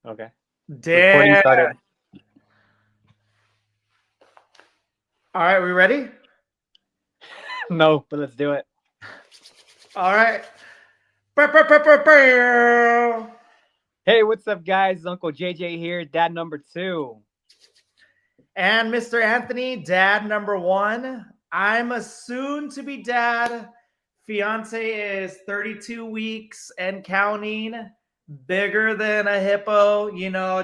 Okay. Recording Damn. started. All right, we ready? No, but let's do it. All right. Bow, bow, bow, bow, bow. Hey, what's up, guys? Uncle JJ here, dad number two. And Mr. Anthony, dad number one. I'm a soon to be dad. Fiance is 32 weeks and counting. Bigger than a hippo,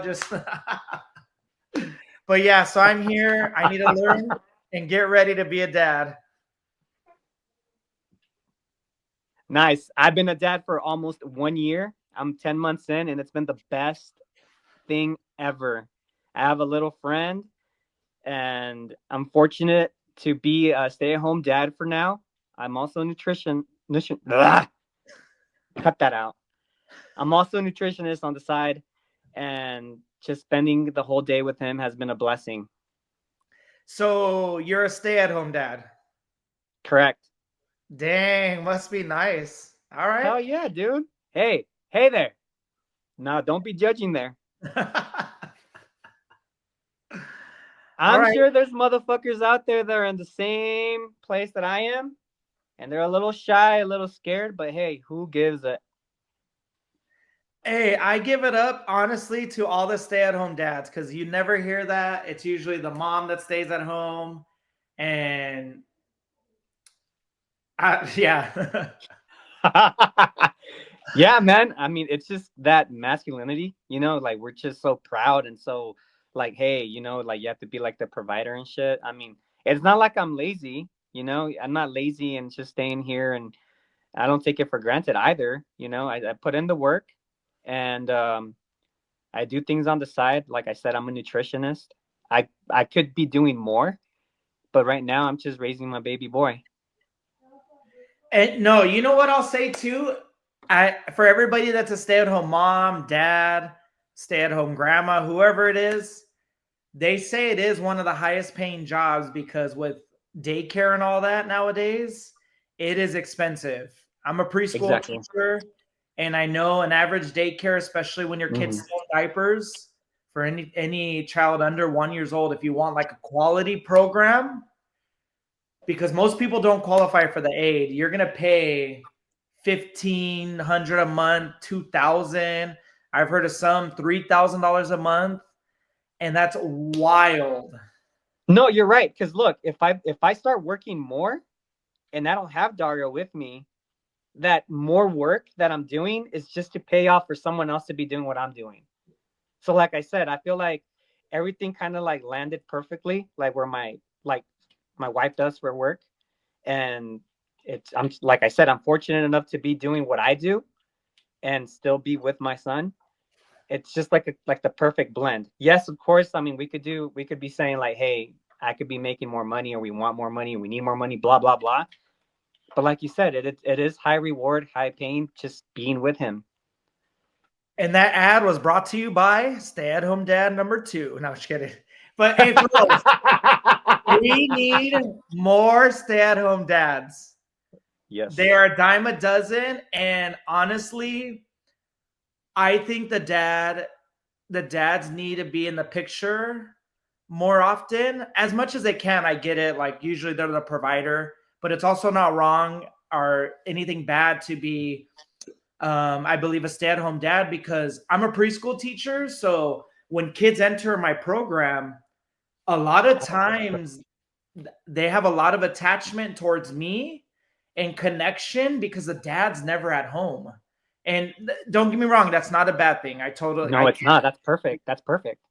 just. But yeah, so I'm here. I need to learn and get ready to be a dad. Nice. I've been a dad for almost 1 year. I'm 10 months in, and it's been the best thing ever. I have a little friend, and I'm fortunate to be a stay at home dad for now. I'm also a ugh, cut that out. I'm also a nutritionist on the side, and just spending the whole day with him has been a blessing. So you're a stay at home dad. Correct. Dang, must be nice. All right. Hell yeah, dude. Hey there. No, don't be judging there. All I'm right. sure there's motherfuckers out there that are in the same place that I am, and they're a little shy, a little scared, but hey, who gives a. Hey, I give it up honestly to all the stay-at-home dads because you never hear that. It's usually the mom that stays at home, and yeah, Yeah, man. I mean, it's just that masculinity, like we're just so proud and so like, hey, like you have to be like the provider and shit. I mean, it's not like I'm lazy, I'm not lazy and just staying here, and I don't take it for granted either. I put in the work, and I do things on the side. Like I said, I'm a nutritionist. I could be doing more, but right now I'm just raising my baby boy. and no, you know what I'll say too. I for everybody that's a stay-at-home mom, dad, stay-at-home grandma, whoever it is, they say it is one of the highest paying jobs because with daycare and all that nowadays, it is expensive. I'm a preschool Exactly. teacher, and I know an average daycare, especially when your kid's Hmm. still in diapers, for any child under 1 years old, if you want like a quality program, because most people don't qualify for the aid, you're gonna pay 1,500 a month, 2,000. I've heard of some $3,000 a month, and that's wild. No, you're right. Because look, if I start working more and I don't have Dario with me, that more work that I'm doing is just to pay off for someone else to be doing what I'm doing. So like I said, I feel like everything kind of like landed perfectly, like where my wife does for work, and I'm like I said, I'm fortunate enough to be doing what I do and still be with my son. It's just like the perfect blend. Yes, of course. I mean, we could be saying like, hey, I could be making more money, or we want more money, or we need more money, blah blah blah. But like you said, it is high reward, high pain, just being with him. And that ad was brought to you by Stay at Home Dad number two. No, just kidding. But hey, for real, we need more stay at home dads. They Yes. are a dime a dozen. And honestly, I think the dads need to be in the picture more often, as much as they can. I get it. Like usually they're the provider, but it's also not wrong or anything bad to be I believe a stay-at-home dad because I'm a preschool teacher. So when kids enter my program, a lot of times they have a lot of attachment towards me and connection because the dad's never at home. And don't get me wrong, that's not a bad thing. No, it's not. That's perfect. That's perfect.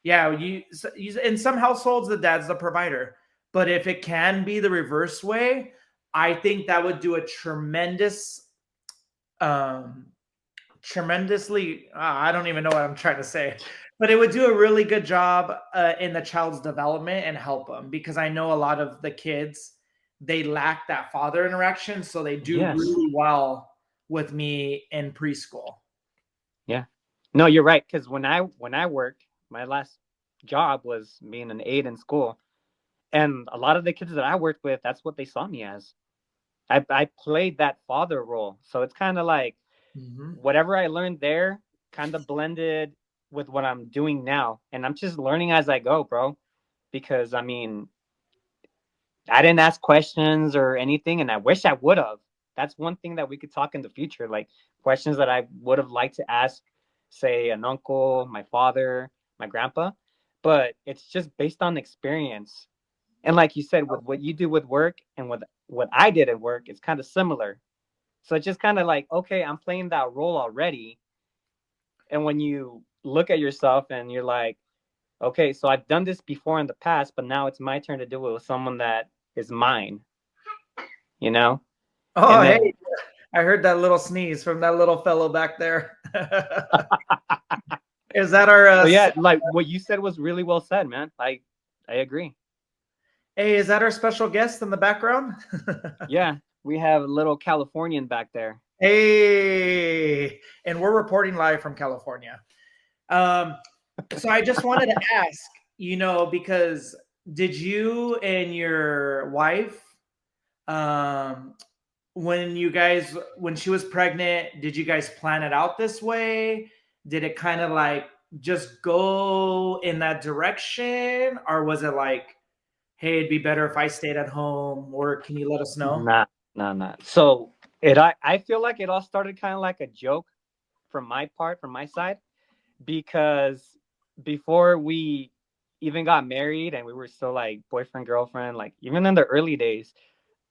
Yeah, in some households the dad's the provider, but if it can be the reverse way, I think that would do a um tremendously I don't even know what I'm trying to say, but it would do a really good job in the child's development and help them because I know a lot of the kids, they lack that father interaction, so they do Yes. really well with me in preschool. Yeah. No, you're right. Because when I worked, my last job was being an aide in school, and a lot of the kids that I worked with, that's what they saw me as. I played that father role, so it's kind of like Mhm. whatever I learned there kind of blended with what I'm doing now, and I'm just learning as I go, bro. Because I mean, I didn't ask questions or anything, and I wish I would have. That's one thing that we could talk in the future, like questions that I would have liked to ask, say, an uncle, my father, my grandpa. But it's just based on experience. And like you said, with what you do with work and with what I did at work, it's kind of similar. So it's just kind of like, okay, I'm playing that role already. And when you look at yourself and you're like, okay, so I've done this before in the past, but now it's my turn to do it with someone that is mine, you know? Oh, And hey, then, I heard that little sneeze from that little fellow back there. Is that our so yeah, like what you said was really well said, man. I agree. hey, is that our special guest in the background? Yeah, we have a little Californian back there. Hey, and we're reporting live from California. Um, so I just wanted to ask, because did you and your wife, um, when she was pregnant, did you guys plan it out this way? Did it kind of like just go in that direction, or was it like, hey, it'd be better if I stayed at home, or can you let us know? Nah, nah, nah. So I feel like it all started kind of like a joke from my part, from my side, because before we even got married and we were still like boyfriend girlfriend, like even in the early days,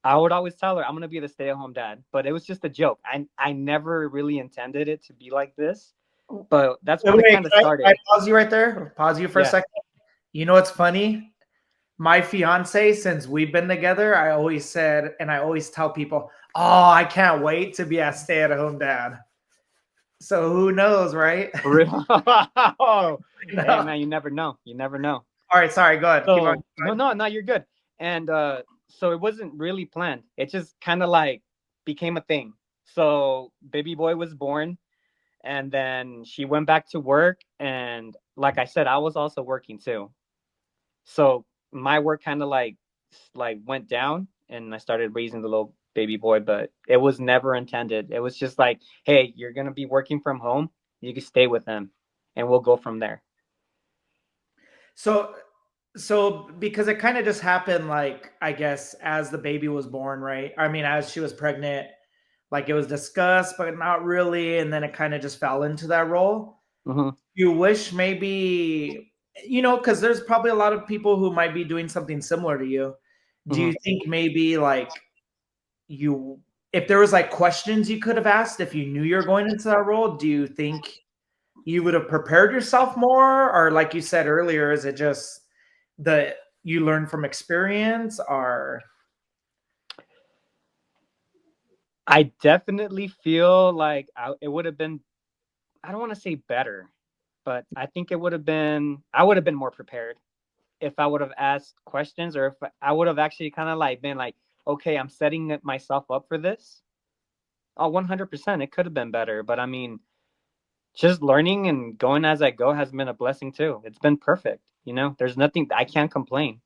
I would always tell her I'm gonna be the stay-at-home dad, but it was just a joke. I never really intended it to be like this, but that's Wait, when it wait, kind of can I started. pause you right there? Pause you for a Yeah. second. You know what's funny? My fiance, since we've been together, I always said, and I always tell people, oh, I can't wait to be a stay at home dad. So who knows, right? Oh, hey No. man, you never know. You never know. All right, sorry, go ahead. Keep on. So no, no, no, you're good. And so it wasn't really planned. It just kind of like became a thing. So baby boy was born, and then she went back to work, and like I said, I was also working too. So my work kind of like went down, and I started raising the little baby boy, but it was never intended. It was just like, hey, you're gonna be working from home. You can stay with him, and we'll go from there. So, so because it kind of just happened, like, I guess, as the baby was born, right? I mean, as she was pregnant, like it was discussed, but not really. And then it kind of just fell into that role. Hmm. You wish maybe, because there's probably a lot of people who might be doing something similar to you. Do Hmm. you think maybe like you, if there was like questions you could have asked if you knew you're going into that role, do you think you would have prepared yourself more? Or like you said earlier, is it just that you learn from experience or I definitely feel like it would have been, I don't want to say better, but I think it would have been, I would have been more prepared if I would have asked questions, or if I would have actually kind of like been like, okay, I'm setting myself up for this. Oh, 100%. It could have been better. But I mean, just learning and going as I go has been a blessing too. It's been perfect. There's nothing, I can't complain.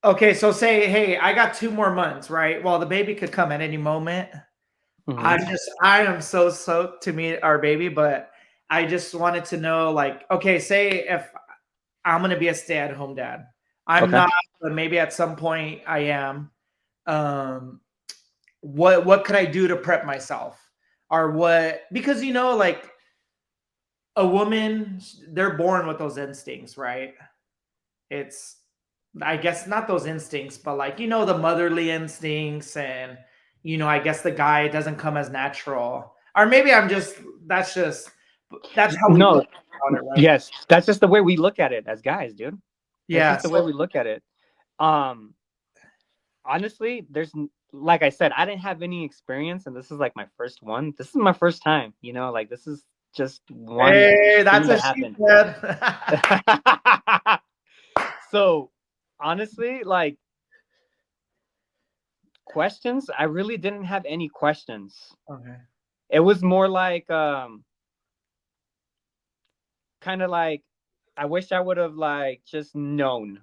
okay, so say, hey, I got 2 more months, right? Well, the baby could come at any moment. Hmm. I am so stoked to meet our baby, but I just wanted to know, like, okay, say if I'm gonna be a stay-at-home dad. I'm Okay. not, but maybe at some point I am. Um, what could I do to prep myself? Or what, because like a woman, they're born with those instincts, right? It's, I guess, not those instincts, but like, the motherly instincts, and I guess the guy doesn't come as natural. Or maybe that's how we look No, at it, right? yes, that's just the way we look at it as guys, dude. It's Yeah. just the way So we look at it. Um, Honestly, like I said, I didn't have any experience, and this is like my first one. This is my first time, like this is just one hey, that's thing a that she happened. said. So, honestly, like questions, I really didn't have any questions. Okay. It was more like kind of like I wish I would have like just known,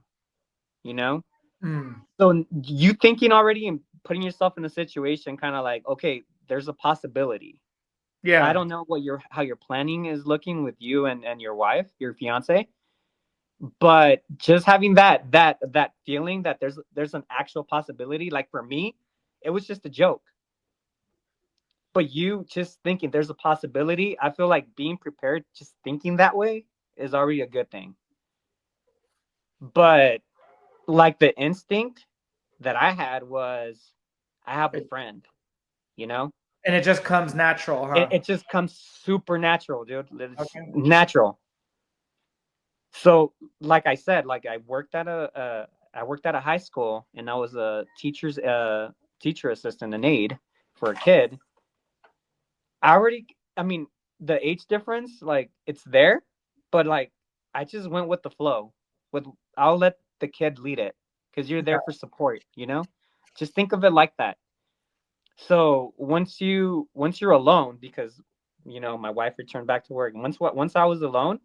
you know? Hmm. So you thinking already and putting yourself in a situation kind of like, okay, there's a possibility. I Yeah. don't know what your how your planning is looking with you and your wife, your fiance, but just having that feeling that there's an actual possibility. Like for me, it was just a joke. But you just thinking there's a possibility, I feel like being prepared, just thinking that way is already a good thing. But like the instinct that I had was I have a It- friend, you know? and it just comes natural, It, huh? it just comes super natural, dude. It's Okay. natural. So, like I said, like I worked at a high school and I was a teacher assistant, an aide for a kid. I already, I mean, the age difference, like it's there, but like I just went with the flow. With I'll let the kid lead it because you're there for support, you know? Just think of it like that. So once you're alone, because my wife returned back to work. Once I was alone,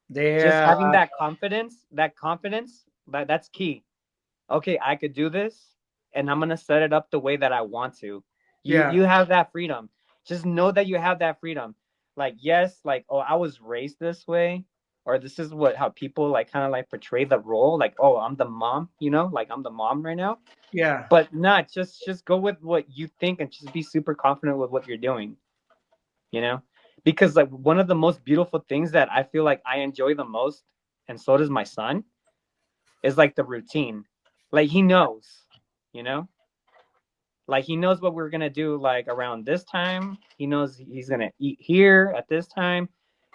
just Yeah. having that confidence, that's key. Okay, I could do this, and I'm gonna set it up the way that I want to. You Yeah. have that freedom. Just know that you have that freedom. Like yes, like oh, I was raised this way, or this is what how people like kind of like portray the role. Like oh, I'm the mom, like I'm the mom right now. Yeah. But not just go with what you think and just be super confident with what you're doing. You know, because like one of the most beautiful things that I feel like I enjoy the most, and so does my son, is like the routine. Like he knows, you know, like he knows what we're gonna do. Like around this time, he knows he's gonna eat here at this time.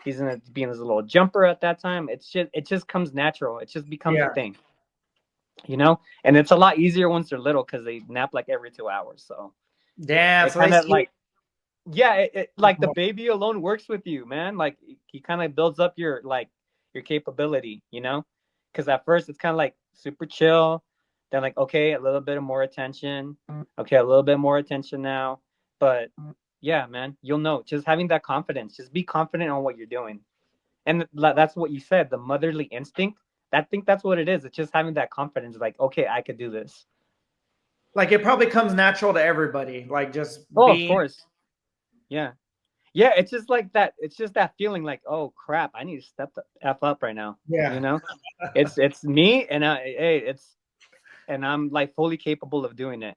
He's gonna be in his little jumper at that time. It just comes natural. It just becomes a Yeah. thing, And it's a lot easier once they're little because they nap like every 2 hours. So Damn. it So they kind of sleep like yeah, like the more. baby alone works with you, man. Like he kind of builds up your capability, Because at first it's kind of like super chill, then like okay, a little bit of more attention, okay, a little bit more attention now, but yeah, man, you'll know. Just having that confidence, just be confident on what you're doing, and that's what you said, the motherly instinct. I think that's what it is. It's just having that confidence, like okay, I could do this. Like it probably comes natural to everybody. Like just Oh, of being. course, yeah. Yeah, it's just like that. It's just that feeling like, oh crap, I need to step the f up right now. You Yeah. know, it's me, and and I'm like fully capable of doing it.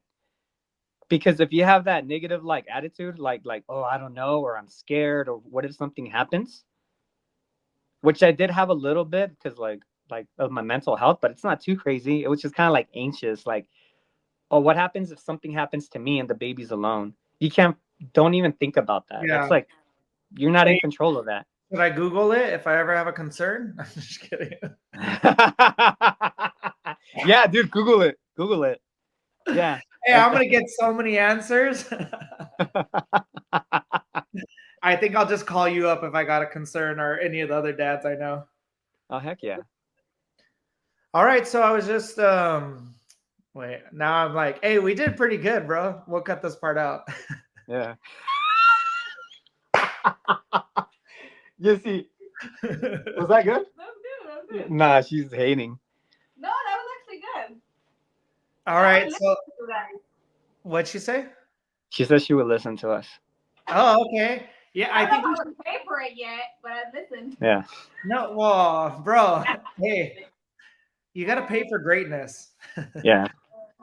Because if you have that negative like attitude, like oh I don't know, or I'm scared, or what if something happens, which I did have a little bit because like of my mental health, but it's not too crazy. It was just kind of like anxious, like oh what happens if something happens to me and the baby's alone? You can't, don't even think about that. That's Yeah. like you're not in Hey, control of that. should I Google it if I ever have a concern? I'm just kidding. Yeah, dude, Google it. Google it. Yeah. Hey, I'm gonna get so many answers. I think I'll just call you up if I got a concern or any of the other dads I know. Oh heck yeah. All right, so I was just wait, now I'm like, hey, we did pretty good, bro. We'll cut this part out. Yeah. You see, was that good? That was good. That was good. Nah, she's hating. No, that was actually good. All I right, would so listen to that. what'd she say? She says she would listen to us. Oh, okay. Yeah, I I don't think know we if I should. would pay for it yet, but I listened. Yeah. No, well, bro, hey, you gotta pay for greatness. Yeah.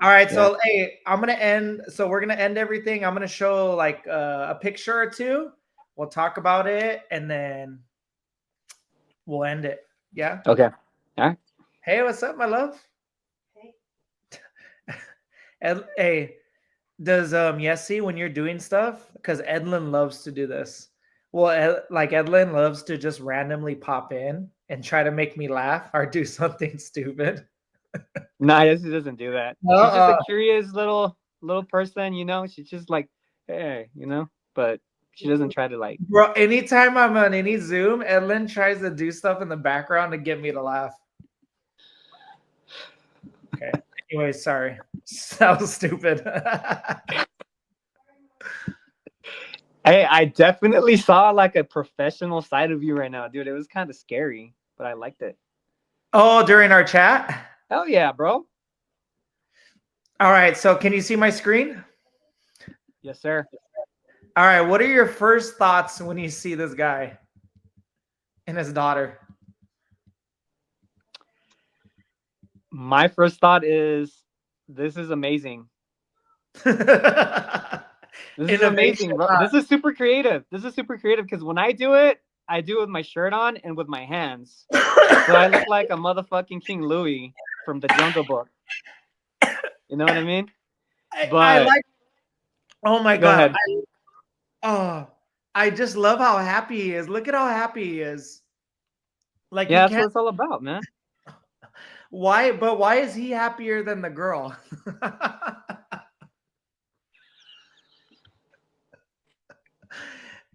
All right, Yeah. so hey, I'm gonna end. So we're gonna end everything. I'm gonna show like a picture or two. We'll talk about it, and then we'll end it. Yeah. Okay. All right. Hey, what's up, my love? Hey. Hey, does Yessie when you're doing stuff? Because Edlin loves to do this. Well, like Edlin loves to just randomly pop in and try to make me laugh or do something stupid. Nah, she doesn't do that. She's just a Uh, curious little person, She's just like, hey, but she doesn't try to like. bro, anytime I'm on any Zoom, Edlin tries to do stuff in the background to get me to laugh. Okay. Anyway, sorry. That was stupid. Hey, I definitely saw like a professional side of you right now, dude. It was kind of scary, but I liked it. Oh, during our chat? Hell yeah, bro. All right. So can you see my screen? Yes, sir. All right, what are your first thoughts when you see this guy and his daughter? My first thought is, this is amazing. This is Innovation. amazing, bro. This is super creative. This is super creative because when I do it with my shirt on and with my hands. So I look like a motherfucking King Louis from the Jungle Book. You know what I mean? I But like. Oh my go god! ahead. I just love how happy he is. Look at how happy he is. Like Yeah, you that's what can't. it's all about, man. Why? But why is he happier than the girl?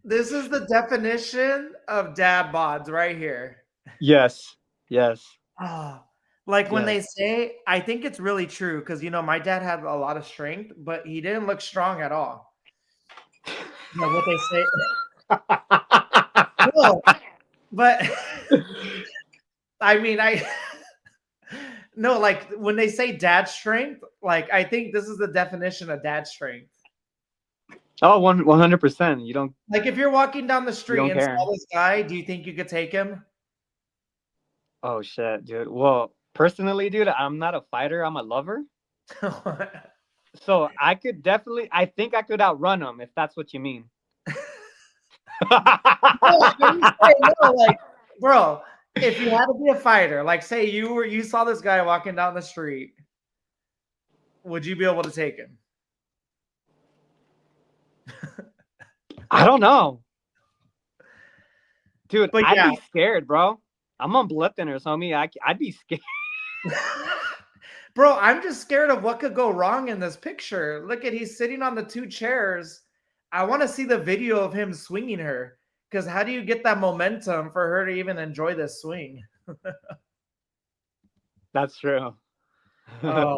This is the definition of dad bods right here. Yes. Yes. Oh, like when they Yes. say, I think it's really true because my dad had a lot of strength, but he didn't look strong at all. You know what they say? No, but I mean, I no, like when they say dad strength, like I think this is the definition of dad strength. Oh, 100%. Like if you're walking down the You street don't and care. saw this guy, do you think you could take him? Oh shit, dude. Well, personally, dude, I'm not a fighter. I'm a lover. So I think I could outrun him if that's what you mean. No, I'm just saying, no, like, bro, if you had to be a fighter, like say you saw this guy walking down the street, would you be able to take him? I don't know. Dude, But I'd yeah, be scared, bro. I'm on blood thinners, homie. I'd be scared. bro, I'm just scared of what could go wrong in this picture. Look at he's sitting on the two chairs. I want to see the video of him swinging her because how do you get that momentum for her to even enjoy this swing? That's true. Oh.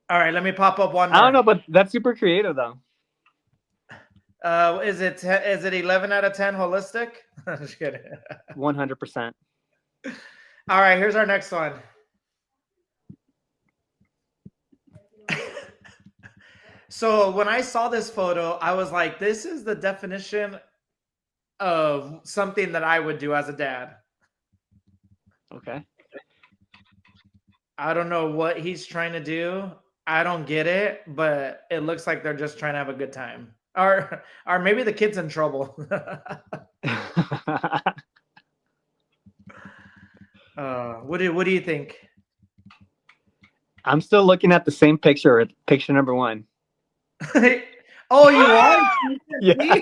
All right, let me pop up one I don't more. know, but that's super creative, though. Is it 11 out of 10 holistic? Just kidding. 100%. All right, here's our next one. So when I saw this photo, I was like, this is the definition of something that I would do as a dad. Okay. I don't know what he's trying to do. I don't get it, but it looks like they're just trying to have a good time. Or maybe the kid's in trouble. What do you think? I'm still looking at the same picture, picture number one. Oh, you are? Yeah.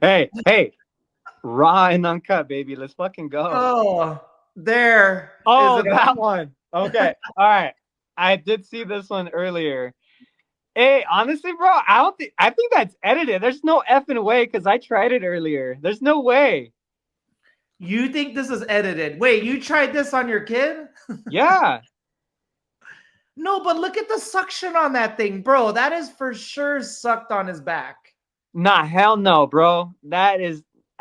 Hey, raw and uncut, baby. Let's fucking go. Oh, there. Oh, Is it that one. Okay. All right. I did see this one earlier. Hey, honestly, bro, I think that's edited. There's no effing way because I tried it earlier. There's no way. You think this is edited? Wait, you tried this on your kid? Yeah. No, but look at the suction on that thing, bro. That is for sure sucked on his back. Nah, hell no, bro. I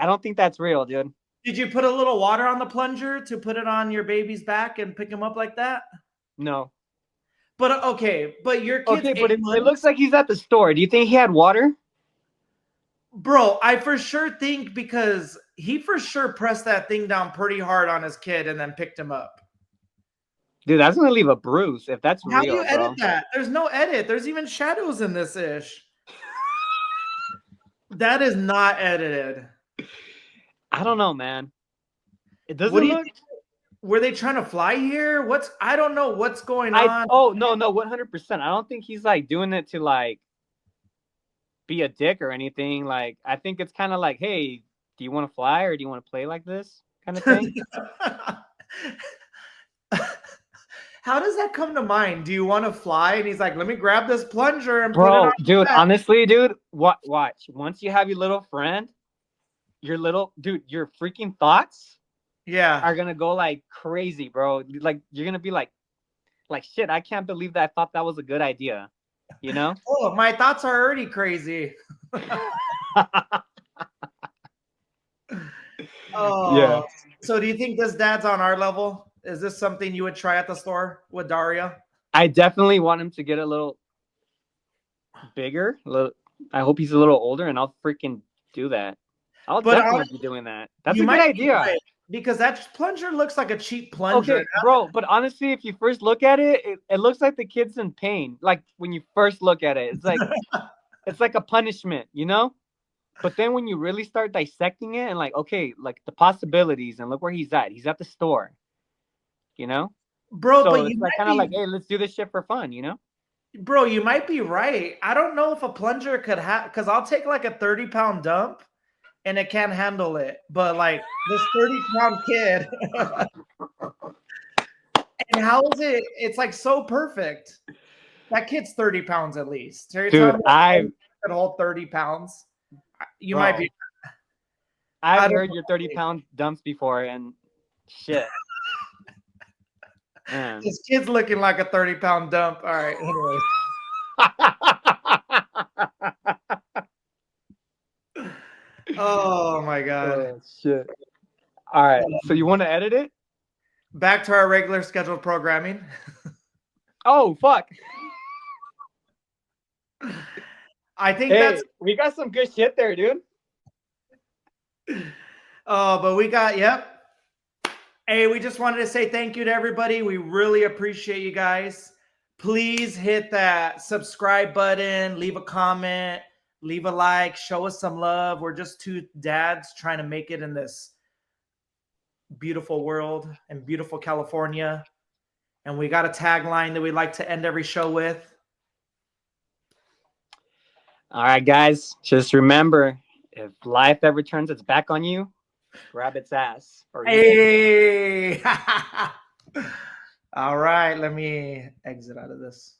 don't think that's real, dude. Did you put a little water on the plunger to put it on your baby's back and pick him up like that? No. But okay, but your kid's Okay, but 8 it months. looks like he's at the store. Do you think he had water? Bro, I for sure think because he for sure pressed that thing down pretty hard on his kid and then picked him up. Dude, that's gonna leave a bruise if that's How do real, you edit bro. that? There's no edit. There's even shadows in this ish. That is not edited. I don't know, man. It doesn't What do you look. think? Were they trying to fly here? I don't know what's going on. Oh no, 100%. I don't think he's like doing it to like be a dick or anything. Like I think it's kind of like, hey, do you want to fly or do you want to play like this kind of thing? How does that come to mind? Do you want to fly? And he's like, let me grab this plunger and Bro, put it on. dude, honestly, dude, watch. Once you have your little friend, your freaking thoughts Yeah. are gonna go like crazy, bro. Like you're gonna be like shit, I can't believe that I thought that was a good idea. You know? Oh, my thoughts are already crazy. Oh. Yeah. So do you think this dad's on our level? Is this something you would try at the store with Daria? I definitely want him to get a little bigger. I hope he's a little older, and I'll freaking do that. I'll But definitely be doing that. That's you a good might be idea. right, because that plunger looks like a cheap plunger. Okay, bro, but honestly, if you first look at it, it looks like the kid's in pain. Like when you first look at it, it's like a punishment, you know? But then when you really start dissecting it and like, okay, like the possibilities and look where he's at. He's at the store, you know? Bro, So but it's you like might kind of like, be hey, let's do this shit for fun, you know? bro, you might be right. I don't know if a plunger could have, because I'll take like a 30-pound dump and it can't handle it. But like this 30-pound kid, and how is it? It's like so perfect. That kid's 30 pounds at least. So you're Dude, telling me I could hold 30 pounds? You might bro, be. I I've don't heard your know. 30-pound dumps before and shit. Man. This kid's looking like a 30-pound dump. All right. Anyways. Oh my God. Oh shit. All right. So you want to edit it? Back to our regular scheduled programming. Oh fuck. I think Hey, that's we got some good shit there, dude. but we got yep. Hey, we just wanted to say thank you to everybody. We really appreciate you guys. Please hit that subscribe button, leave a comment, leave a like, show us some love. We're just two dads trying to make it in this beautiful world and beautiful California. And we got a tagline that we like to end every show with. All right, guys. Just remember, if life ever turns its back on you, grab its ass. Or Hey! All right, let me exit out of this.